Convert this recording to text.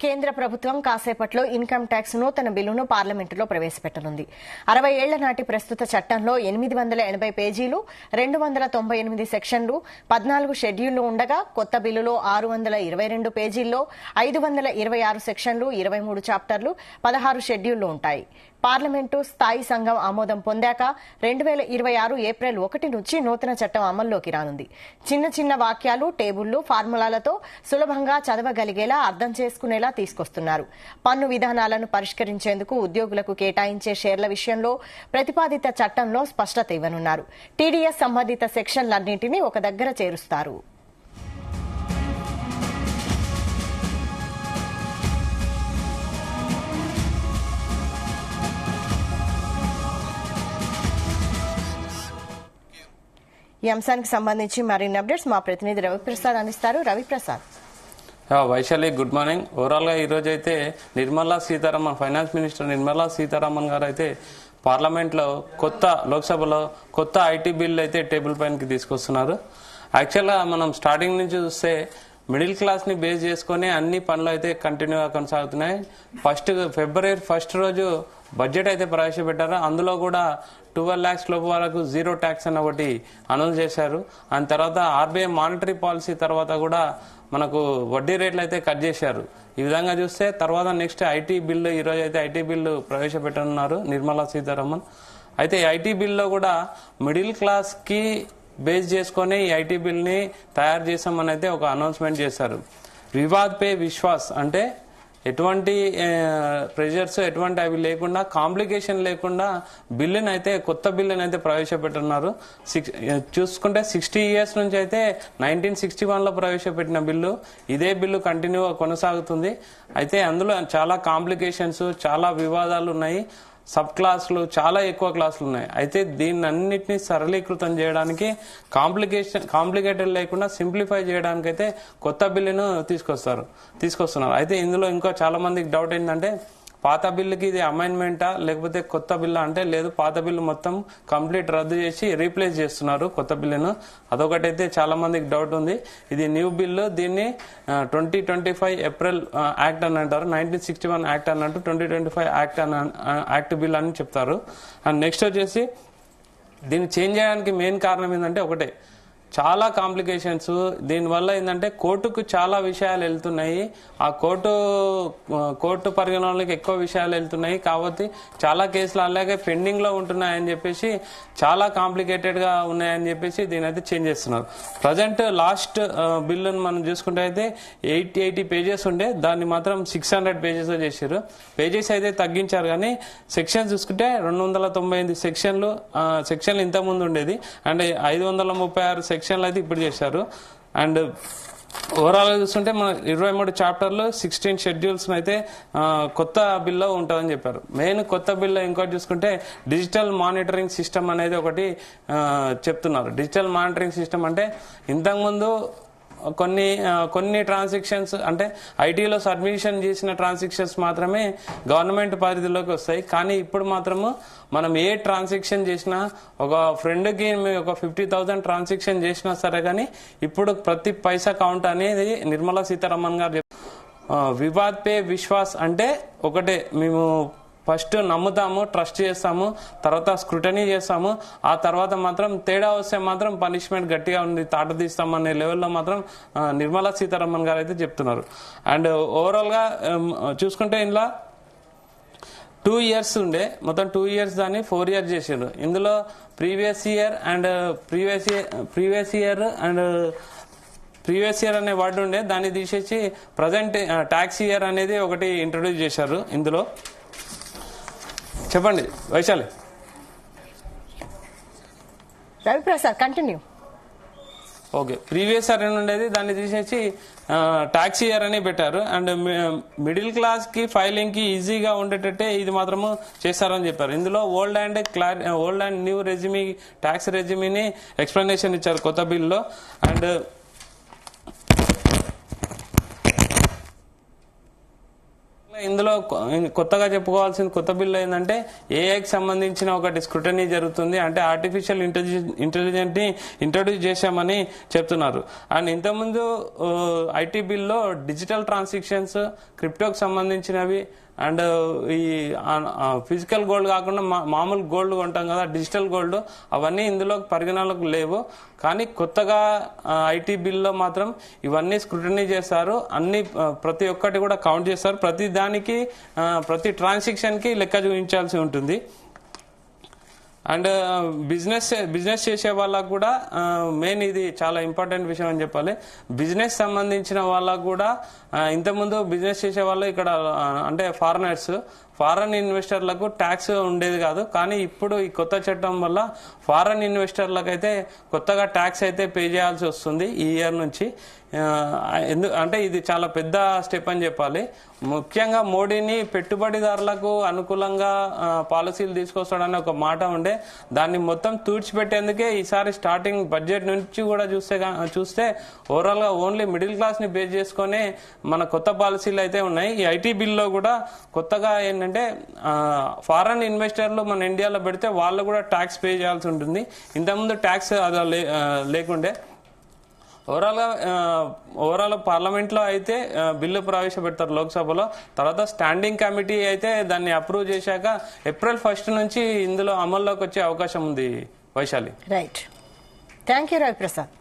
కేంద్ర ప్రభుత్వం కాసేపట్లో ఇన్కమ్ ట్యాక్స్ నూతన బిల్లును పార్లమెంటులో ప్రవేశపెట్టనుంది. 60 ఏళ్ల నాటి ప్రస్తుత చట్టంలో 880 పేజీలు, 298 సెక్షన్లు, 14 షెడ్యూళ్లు ఉండగా కొత్త బిల్లులో 622 పేజీల్లో 526 సెక్షన్లు, 23 చాప్టర్లు, 16 షెడ్యూళ్లు ఉంటాయి. పార్లమెంటు స్థాయి సంఘం ఆమోదం పొందాక 2026 ఏప్రిల్ 1 నుంచి నూతన చట్టం అమల్లోకి రానుంది. చిన్న చిన్న వాక్యాలు, టేబుళ్లు, ఫార్ములాలతో సులభంగా చదవగలిగేలా అర్థం చేసుకునేలా తీసుకొస్తున్నారు. పన్ను విధానాలను పరిష్కరించేందుకు ఉద్యోగులకు కేటాయించే షేర్ల విషయంలో ప్రతిపాదిత చట్టంలో స్పష్టత ఇవ్వనున్నారు. టీడీఎస్ సంబంధిత సెక్షన్లన్నింటినీ ఒక దగ్గర చేరుస్తారు. ఈ అంశానికి సంబంధించి మరిన్ని అప్డేట్స్ మా ప్రతినిధి రవిప్రసాద్ అందిస్తారు. Ravi Prasad. Vaishali, good morning. Overall గా ఈ రోజు అయితే నిర్మలా సీతారామన్, ఫైనాన్స్ మినిస్టర్ నిర్మలా సీతారామన్ గారు అయితే పార్లమెంట్ లో లోక్సభలో కొత్త ఐటీ బిల్ అయితే టేబుల్ పైనకి తీసుకొస్తున్నారు. యాక్చువల్ గా మనం స్టార్టింగ్ నుంచి చూస్తే మిడిల్ క్లాస్ ని బేస్ చేసుకుని అన్ని పనులు అయితే కంటిన్యూగా కొనసాగుతున్నాయి. ఫిబ్రవరి 1 రోజు బడ్జెట్ అయితే ప్రవేశపెట్టారు. అందులో కూడా 12 lakhs లోపు వరకు జీరో ట్యాక్స్ అని ఒకటి అనౌన్స్ చేశారు. దాని తర్వాత ఆర్బీఐ మానిటరీ పాలసీ తర్వాత కూడా మనకు వడ్డీ రేట్లు అయితే కట్ చేశారు. ఈ విధంగా చూస్తే తర్వాత నెక్స్ట్ ఐటీ బిల్లు, ఈ రోజు అయితే ఐటీ బిల్లు ప్రవేశపెట్టనున్నారు నిర్మలా సీతారామన్. అయితే ఈ ఐటీ బిల్లో కూడా మిడిల్ క్లాస్ కి బేస్ చేసుకుని ఈ ఐటీ బిల్ ని తయారు చేసామని అయితే ఒక అనౌన్స్మెంట్ చేశారు. వివాద్ పే విశ్వాస్ అంటే ఎటువంటి ప్రెజర్స్ ఎటువంటి అవి లేకుండా, కాంప్లికేషన్ లేకుండా కొత్త బిల్లుని అయితే ప్రవేశపెట్టున్నారు. చూసుకుంటే 60 years నుంచి అయితే 1961 లో ప్రవేశపెట్టిన బిల్లు, ఇదే బిల్లు కంటిన్యూగా కొనసాగుతుంది. అయితే అందులో చాలా కాంప్లికేషన్స్, చాలా వివాదాలు ఉన్నాయి. సబ్ క్లాసులు, చాలా ఎక్కువ క్లాసులు ఉన్నాయి. అయితే దీన్ని అన్నిటినీ సరళీకృతం చేయడానికి, కాంప్లికేటెడ్ లేకుండా సింప్లిఫై చేయడానికి అయితే కొత్త బిల్లును తీసుకొస్తున్నారు. అయితే ఇందులో ఇంకో చాలా మందికి డౌట్ ఏంటంటే పాత బిల్లుకి ఇది అమైన్మెంటా లేకపోతే కొత్త బిల్లు అంటే, లేదు, పాత బిల్లు మొత్తం కంప్లీట్ రద్దు చేసి రీప్లేస్ చేస్తున్నారు కొత్త బిల్లును. అదొకటైతే చాలా మందికి డౌట్ ఉంది. ఇది న్యూ బిల్లు, దీన్ని 2025 ఏప్రిల్ యాక్ట్ అని అంటారు. 1961 యాక్ట్ అన్నట్టు 2025 యాక్ట్ బిల్ అని చెప్తారు. అండ్ నెక్స్ట్ వచ్చేసి దీన్ని చేంజ్ చేయడానికి మెయిన్ కారణం ఏంటంటే ఒకటే, చాలా కాంప్లికేషన్స్. దీనివల్ల ఏంటంటే కోర్టుకు చాలా విషయాలు వెళ్తున్నాయి. ఆ కోర్టు పరిగణనలోకి ఎక్కువ విషయాలు వెళ్తున్నాయి కాబట్టి చాలా కేసులు అలాగే పెండింగ్ లో ఉంటున్నాయని చెప్పేసి, చాలా కాంప్లికేటెడ్ గా ఉన్నాయని చెప్పేసి దీని అయితే చేంజ్ చేస్తున్నారు. ప్రజెంట్ లాస్ట్ బిల్లును మనం చూసుకుంటే అయితే 80 pages ఉండే, దాన్ని మాత్రం 600 pages చేశారు. పేజెస్ అయితే తగ్గించారు కానీ సెక్షన్స్ చూసుకుంటే 298 సెక్షన్లు ఇంత ముందు ఉండేది. అండ్ 536 సెక్షన్లు అయితే ఇప్పుడు చేశారు. అండ్ ఓవరాల్ గా చూస్తుంటే మన 23 చాప్టర్లు, 16 షెడ్యూల్స్ అయితే కొత్త బిల్లో ఉంటుందని చెప్పారు. మెయిన్ కొత్త బిల్లో ఇంకోటి చూసుకుంటే డిజిటల్ మానిటరింగ్ సిస్టమ్ అనేది ఒకటి చెప్తున్నారు. డిజిటల్ మానిటరింగ్ సిస్టమ్ అంటే ఇంతకుముందు కొన్ని ట్రాన్సాక్షన్స్ అంటే ఐటీలో సబ్మిషన్ చేసిన ట్రాన్సాక్షన్స్ మాత్రమే గవర్నమెంట్ పరిధిలోకి వస్తాయి. కానీ ఇప్పుడు మాత్రము మనం ఏ ట్రాన్సాక్షన్ చేసినా, ఒక ఫ్రెండ్కి ఒక 50,000 ట్రాన్సాక్షన్ చేసినా సరే కానీ ఇప్పుడు ప్రతి పైసా కౌంట్ అనేది నిర్మలా సీతారామన్ గారు వివాద్ పే విశ్వాస్ అంటే ఒకటే, మేము ఫస్ట్ నమ్ముతాము, ట్రస్ట్ చేస్తాము, తర్వాత స్క్రూటనీ చేస్తాము, ఆ తర్వాత మాత్రం తేడా వస్తే మాత్రం పనిష్మెంట్ గట్టిగా ఉంది, తాట తీస్తామనే లెవెల్లో మాత్రం నిర్మలా సీతారామన్ గారు అయితే చెప్తున్నారు. అండ్ ఓవరాల్ గా చూసుకుంటే ఇందులో 2 years ఉండే, మొత్తం 2 years దాన్ని 4 years చేశారు. ఇందులో ప్రీవియస్ ఇయర్ అనే వర్డ్ ఉండే, దాన్ని తీసేసి ప్రజెంట్ ట్యాక్స్ ఇయర్ అనేది ఒకటి ఇంట్రొడ్యూస్ చేశారు. ఇందులో చెప్పండి Vaishali. Raviprasad continue. Okay, previous year అని ఉండేది, దాన్ని తీసేసి ట్యాక్స్ ఇయర్ అని పెట్టారు. అండ్ మిడిల్ క్లాస్ కి ఫైలింగ్ కి ఈజీగా ఉండేటట్టే ఇది మాత్రము చేస్తారని చెప్పారు. ఇందులో old and new regime, tax రెజ్యూమీని ఎక్స్ప్లెనేషన్ ఇచ్చారు కొత్త బిల్లో. అండ్ ఇందులో కొత్తగా చెప్పుకోవాల్సిన కొత్త బిల్లు ఏంటంటే ఏఐకి సంబంధించిన ఒకటి స్క్రూటనీ జరుగుతుంది. అంటే ఆర్టిఫిషియల్ ఇంటెలిజెంట్ ని ఇంట్రొడ్యూస్ చేశామని చెప్తున్నారు. అండ్ ఇంతకుముందు ఐటీ బిల్లో డిజిటల్ ట్రాన్సాక్షన్స్, క్రిప్టోకి సంబంధించినవి అండ్ ఈ ఫిజికల్ గోల్డ్ కాకుండా మామూలు గోల్డ్ కొంటాం కదా, డిజిటల్ గోల్డ్, అవన్నీ ఇందులో పరిగణనలకు లేవు. కానీ కొత్తగా ఐటీ బిల్లో మాత్రం ఇవన్నీ స్క్రూటనీ చేస్తారు. అన్ని ప్రతి ఒక్కటి కూడా కౌంట్ చేస్తారు. ప్రతి దానికి ప్రతి ట్రాన్సాక్షన్ కి లెక్క చూపించాల్సి ఉంటుంది. అండ్ బిజినెస్ చేసే వాళ్ళకు కూడా మెయిన్ ఇది చాలా ఇంపార్టెంట్ విషయం అని చెప్పాలి. బిజినెస్ సంబంధించిన వాళ్ళకు కూడా ఇంతకుముందు బిజినెస్ చేసే వాళ్ళు ఇక్కడ అంటే ఫారెన్ ఇన్వెస్టర్లకు ట్యాక్స్ ఉండేది కాదు. కానీ ఇప్పుడు ఈ కొత్త చట్టం వల్ల ఫారెన్ ఇన్వెస్టర్లకు అయితే కొత్తగా ట్యాక్స్ అయితే పే చేయాల్సి వస్తుంది ఈ ఇయర్ నుంచి. అంటే ఇది చాలా పెద్ద స్టెప్ అని చెప్పాలి. ముఖ్యంగా మోడీని పెట్టుబడిదారులకు అనుకూలంగా పాలసీలు తీసుకొస్తాడని ఒక మాట ఉండే, దాన్ని మొత్తం తుడిచిపెట్టేందుకే ఈసారి స్టార్టింగ్ బడ్జెట్ నుంచి కూడా చూస్తే ఓవరాల్ గా ఓన్లీ మిడిల్ క్లాస్ ని బేస్ చేసుకునే మన కొత్త పాలసీలు అయితే ఉన్నాయి. ఈ ఐటీ బిల్లో కూడా కొత్తగా ఏంటంటే ఫారెన్ ఇన్వెస్టర్లు మన ఇండియాలో పెడితే వాళ్ళు కూడా ట్యాక్స్ పే చేయాల్సి ఉంటుంది. ఇంతకుముందు ట్యాక్స్ అది లేకుండే. ఓవరాల్ పార్లమెంట్ లో అయితే బిల్లు ప్రవేశపెడతారు లోక్సభలో. తర్వాత స్టాండింగ్ కమిటీ అయితే దాన్ని అప్రూవ్ చేశాక April 1 నుంచి ఇందులో అమల్లోకి వచ్చే అవకాశం ఉంది. Vaishali. Right. Thank you Ravi Prasad.